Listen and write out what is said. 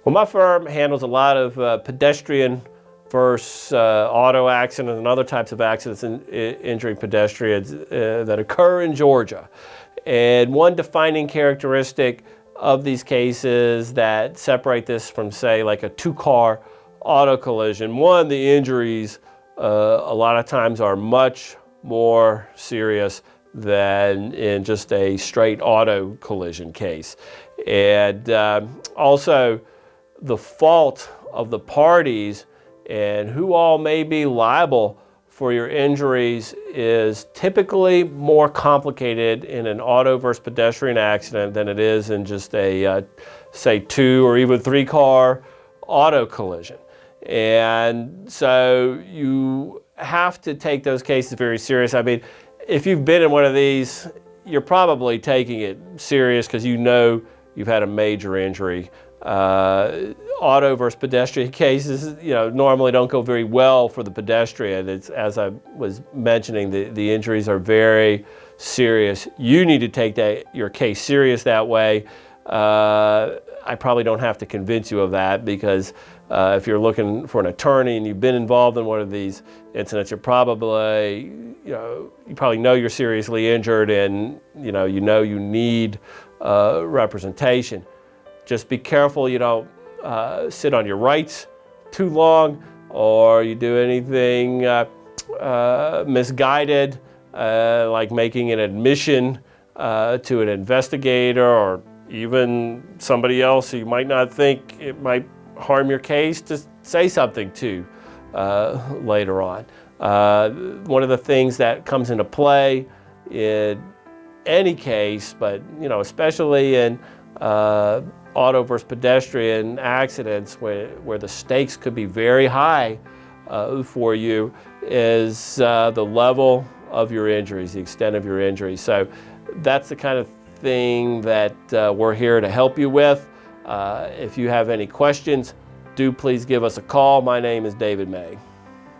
Well, my firm handles a lot of pedestrian versus auto accidents and other types of accidents injuring pedestrians that occur in Georgia. And one defining characteristic of these cases that separate this from, say, like a two-car auto collision, one, the injuries a lot of times are much more serious than in just a straight auto collision case. And also, the fault of the parties and who all may be liable for your injuries is typically more complicated in an auto versus pedestrian accident than it is in just a, say, two or even three car auto collision. And so you have to take those cases very serious. I mean, if you've been in one of these, you're probably taking it serious because you know you've had a major injury. Auto versus pedestrian cases, normally don't go very well for the pedestrian. It's, as I was mentioning, the injuries are very serious. You need to take your case serious that way. I probably don't have to convince you of that, because if you're looking for an attorney and you've been involved in one of these incidents, you probably know you're seriously injured, and you need representation. Just be careful you don't sit on your rights too long, or you do anything misguided, like making an admission to an investigator or even somebody else who you might not think it might harm your case to say something to later on. One of the things that comes into play in any case, but especially in auto versus pedestrian accidents where the stakes could be very high for you, is the level of your injuries, the extent of your injuries. So that's the kind of thing that we're here to help you with. If you have any questions, do please give us a call. My name is David May.